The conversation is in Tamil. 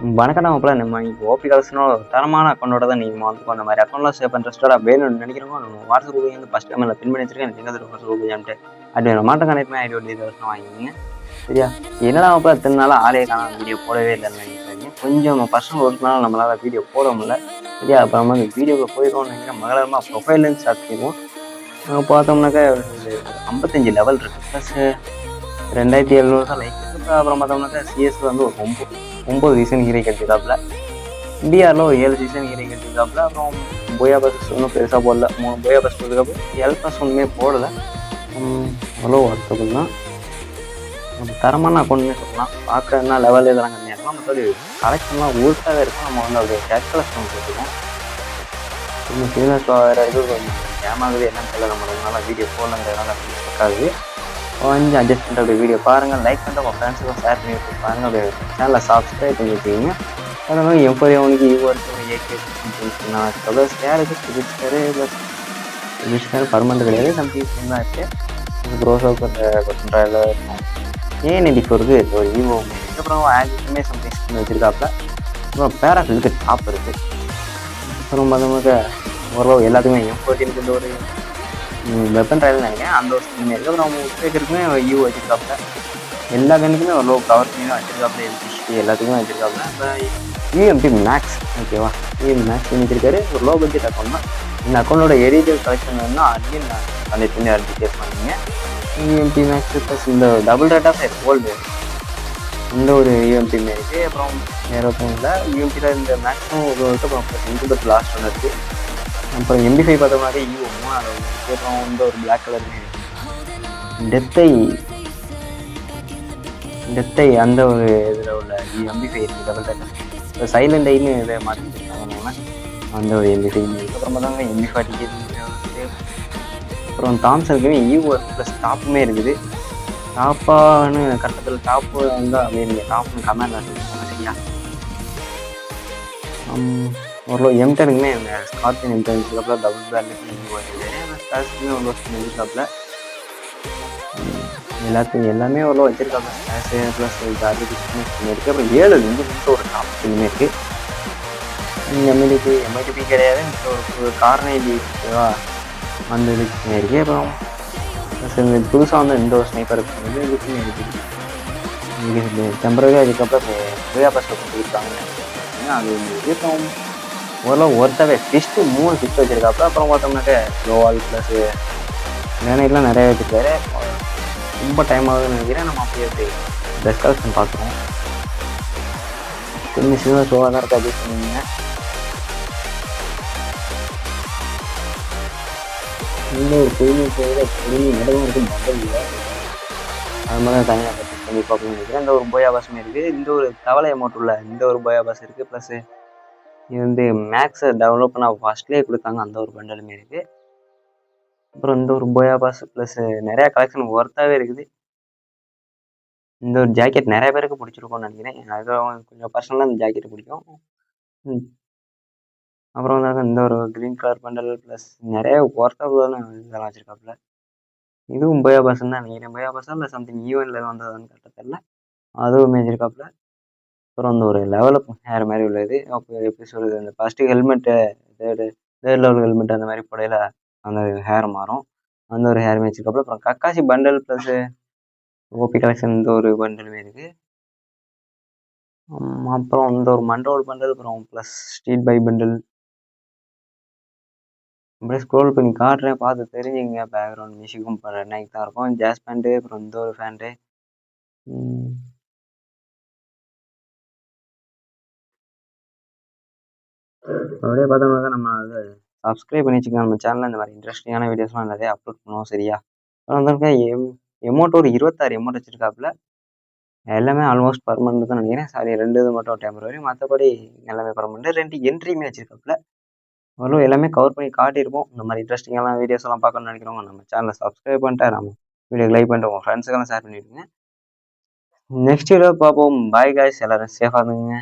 வணக்கம் மாப்பிள்ள. நம்ம இப்போ ஓபி கலெக்ஷனோ தரமான அக்கௌண்ட்டோட தான் நீங்கள் வந்து அந்த மாதிரி அக்கௌண்ட்லாம் சேவ் பண்ண ட்ரஸ்டடாக வேணும்னு நினைக்கிறோம். நம்ம வாட்ஸ்அப் குரூப் வந்து ஃபஸ்ட் டைம் பின் பண்ணி வச்சிருக்கேன். எனக்கு எங்கே வாட்ஸ்அப் குரூப் ஜாமிட்டு அப்படி மாட்டம் கனெக்ட் ஐடி ஒரு வருஷம் வாங்கிங்க. சரியா? என்னடா மாப்பிள்ள இத்தனை நாள் ஆளே காணாம வீடியோ போடவே இல்லைன்னு நினைக்கிறீங்க. கொஞ்சம் நம்ம பர்சனல் ஒர்க்னால நம்மளால் வீடியோ போட முடியல. சரியா? அப்போ நம்ம அந்த வீடியோக்கு போயிடுவோம்னு நினைக்கிறேன். மகளமாக ப்ரொஃபைல்லேருந்து ஸ்டார்ட் பண்ணிடுவோம். பார்த்தோம்னாக்கா 55 லெவல் இருக்குது. ப்ளஸ் 2700 தான் லைக் இருக்குது. அப்புறம் பார்த்தோம்னாக்கா சிஎஸ்ல வந்து ஒரு 9 சீசன் ஹீரோ கட்டிருக்காப்புல. இந்தியாவில் ஒரு 7 சீசன் ஹீரோ கட்டிருக்காப்புல. அப்புறம் போயா பஸ் ஒன்றும் பெருசாக போடல. 3 போயா பஸ் போட்டுருக்காப்புல. எல்பஸ் ஒன்றுமே போடலை. அவ்வளோ ஒர்த்தபுள் தான். தரமான அக்கௌண்ட்னே சொல்லலாம். பார்க்கறதுனா லெவல் இதெல்லாம் கம்மியாக இருக்கலாம். மற்றபடி கலெக்ஷன்லாம் ஊருக்காக இருக்கும். நம்ம வந்து அப்படியே கேஷ் கலெக்ஷன் போட்டுருக்கோம். இன்னும் சீனியர்ஸ் வேறு இருக்குது. கொஞ்சம் ஏமாகுது என்னன்னு தெரியல. நம்ம ரொம்ப நாளாக வீடியோ போடலங்கிறதுனால அப்படி இருக்காது. கொஞ்சம் அட்ஜஸ்ட் பண்ணிட்டு அப்படியே வீடியோ பாருங்கள். லைக் பண்ணிட்டு உங்கள் ஃப்ரெண்ட்ஸுக்கும் ஷேர் பண்ணி விட்டு பாருங்கள். அப்படியே சேனலை சப்ஸ்கிரைப் பண்ணி வச்சுக்கிங்க. அதனால M4A1 ஒரு ஏகே ப்ளஸ் ஸ்கேருக்கு ஸ்கேர் பர்மனெண்ட் கிடையாது. சம்திங் தான் இருக்குது. க்ரோஸாக பண்ணுறால இருக்கும். A94க்கு ஒரு ஈவோ இருக்குது. அப்புறம் ஆக்சுமே சம்திங் ஸ்கின் வச்சுருக்காப்புல. அப்புறம் பேராஃபிலுக்கு டாப் இருக்குது. அப்புறம் பார்த்தோம்னாக்கா ஓரளவு எல்லாத்துக்குமே M14 ஒரு வெப்பன் ட்ரையல் நினைக்கிறேன். அந்த ஒரு ஸ்கின் இருக்குது. அப்புறம் அவங்க உட்பேக்கருக்குமே ஈவோ வச்சுருக்காப்புல. எல்லா கண்ணுக்குமே ஒரு லோ கவர் பண்ணி தான் வச்சுருக்காப்புல. எம்பிசி எல்லாத்துக்குமே வச்சுருக்காப்புல. இப்போ UMP மேக்ஸ் ஓகேவா? UMP மேக்ஸ் வச்சுருக்காரு. ஒரு லோ பட்ஜெட் அக்கௌண்ட் தான். இந்த அக்கௌண்ட்டோட எரிஜினல் கலெக்ஷன் வேணும்னா அதையும் நான் கனெக்ட் பண்ணி அடிச்சு பண்ணுங்க. UMP மேக்ஸ் ப்ளஸ் இந்த டபுள் டேட்டா ஃபேர் கோல்டு இந்த ஒரு UMP இருக்குது. அப்புறம் வேறு ஒருத்தவங்க இல்லை. UMPயில் இந்த மேக்ஸும் ஒரு அப்புறம் +20 லாஸ்ட் ஒன்று இருக்குது. அப்புறம் MP5 பார்த்தோம்னாக்கா ஈவோ 3 இருக்குது. அப்புறம் இந்த ஒரு பிளாக் கலருமே டெத்தை அந்த ஒரு இதில் உள்ள MP5 இருக்குது. டபுள் டேட்டா இப்போ சைலண்ட் ஐன்னு இதை மாற்றிருக்காங்க. அந்த ஒரு MP5 இருக்குது. அப்புறம் பார்த்தோம்னா MP40 இருக்குது. அப்புறம் தாம்சனுக்குமே ஈவோ ப்ளஸ் டாப்புமே இருக்குது. டாப்பான்னு கட்டத்தில் டாப்பு இருந்தால் அப்படியே நீங்கள் டாப்னு கமெண்ட் சொல்லுவாங்க. சரியா? ஓரளவு M10க்குமே இந்த ஸ்கார்பியன் M10 வச்சுருக்காப்புல. டபுள் பேர்லுக்கு ஈவோ இருக்குது. ஸ்டார்ஸ்க்குமே ஒரு வருஷம் வச்சுருக்காப்புல. எல்லாமே ஓரளவு வச்சுருக்காப்புல. ஸ்டார்ஸ் ப்ளஸ் ஆர்டிஃபிஷியல் ஸ்கின் இருக்குது. அப்புறம் 7 வந்து ஒரு டாப் ஸ்கின்னுமே இருக்குது. MITP கிடையாது. ஒரு கார்னேலி ஓகேவா? அந்த இதுக்குமே இருக்குது. அப்புறம் புதுசாக வந்து இந்த ஒரு ஸ்னைப்பர் வந்து இதுக்குமே இருக்குது. இது டெம்பரரி அதுக்கப்புறம் ஃப்ரீயா பஸ்ஸில் கொடுத்துருக்காங்க. அது இருக்கும் ஓரளவு ஒருத்தவே ஃபிஸ்ட்டு 3 ஃபிஸ்ட் வச்சுருக்காப்புல. அப்புறம் பார்த்தோம்னாக்க க்ளோவால் ப்ளஸ் கிரானைட்லாம் நிறைய வச்சுருக்காரு. ரொம்ப டைம் ஆகுதுன்னு நினைக்கிறேன். நம்ம அப்படியே ட்ரெஸ் கலெக்ஷன் பார்க்குறோம். கொஞ்சம் சின்ன ஷோவாக தான் இருக்கா அட்ஜஸ்ட் பண்ணிங்க. இந்த ஒரு பொறுமை நடவும் இருக்கும். பண்டல் இல்லை அது மாதிரி தான் தனியாக பர்ச்சேஸ் பண்ணி பார்க்கணும்னு நினைக்கிறேன். இந்த ஒரு போயா பஸ்ஸுமே இருக்குது. இந்த ஒரு தவளை அமௌண்ட் உள்ள இந்த ஒரு போயா பஸ் இருக்குது. ப்ளஸ் இது வந்து மேக்ஸை டெவலப் பண்ண ஃபஸ்ட்லேயே கொடுத்தாங்க. அந்த ஒரு பண்டலுமே இருக்குது. அப்புறம் இந்த ஒரு போயா பாஸ் ப்ளஸ் நிறையா கலெக்ஷன் ஒர்த்தாகவே இருக்குது. இந்த ஒரு ஜாக்கெட் நிறைய பேருக்கு பிடிச்சிருக்கும்னு நினைக்கிறேன். அதுவும் கொஞ்சம் பர்சனலாக இந்த ஜாக்கெட் பிடிக்கும். அப்புறம் வந்து இந்த ஒரு க்ரீன் கலர் பண்டல் ப்ளஸ் நிறைய ஒர்த்தான இதெல்லாம் வச்சுருக்காப்புல. இதுவும் போயா பாஸ்ன்னு தான் நினைக்கிறேன். போயா பாஸா இல்லை சம்திங் ஈவெண்ட்டில் வந்ததுன்னு கரெக்டாக தெரியல. அதுவும் வச்சுருக்காப்புல. அப்புறம் அந்த ஒரு லெவலப் ஹேர் மாதிரி உள்ளது. அப்போ எப்படி சொல்கிறது, அந்த first helmet third level helmet அந்த மாதிரி போடையில் அந்த ஹேர் மாறும். அந்த ஒரு ஹேர் வச்சுருக்காப்புல. அப்புறம் Kakashi bundle plus OP collection இந்த ஒரு பண்டலுமே இருக்குது. அப்புறம் இந்த ஒரு மண்டோல் பண்டல் அப்புறம் ப்ளஸ் ஸ்ட்ரீட் பை பண்டல் அப்படியே ஸ்க்ரோல் பண்ணி காட்டுறேன். பார்த்து தெரிஞ்சுங்க. பேக்ரவுண்ட் மியூசிக்கும் நைட் தான் இருக்கும். ஜாஸ் பேண்ட்டு அப்புறம் இந்த ஒரு ஃபேண்ட்டு அப்படியே பார்த்தோம்னாக்கா நம்ம அதை சப்ஸ்கிரைப் பண்ணி வச்சுக்கோங்க. நம்ம சேனலில் இந்த மாதிரி இன்ட்ரெஸ்டிங்கான வீடியோஸ்லாம் நிறைய அப்லோட் பண்ணுவோம். சரியா? அப்புறம் வந்து எமௌண்ட் ஒரு 26 எமௌண்ட் வச்சுருக்காப்புல. எல்லாமே ஆல்மோஸ்ட் பர்மனெண்ட் தான் நினைக்கிறேன். சாரி 2 இது மட்டும் டெம்பரரி. மற்றபடி எல்லாமே பர்மனெண்ட். 2 என்ட்ரியுமே வச்சுருக்காப்புல. அவ்வளோ எல்லாமே கவர் பண்ணி காட்டியிருப்போம். இந்த மாதிரி இன்ட்ரெஸ்டிங்கான வீடியோஸ் எல்லாம் பார்க்கணும்னு நினைக்கிறவங்க நம்ம சேனலை சப்ஸ்கிரைப் பண்ணிட்டு நம்ம வீடியோக்கு லைக் பண்ணிட்டு உங்கள் ஃப்ரெண்ட்ஸுக்கெல்லாம் ஷேர் பண்ணிவிடுங்க. நெக்ஸ்ட் வீடியோ பார்ப்போம். Bye guys. எல்லோரும் சேஃபாக இருந்துங்க.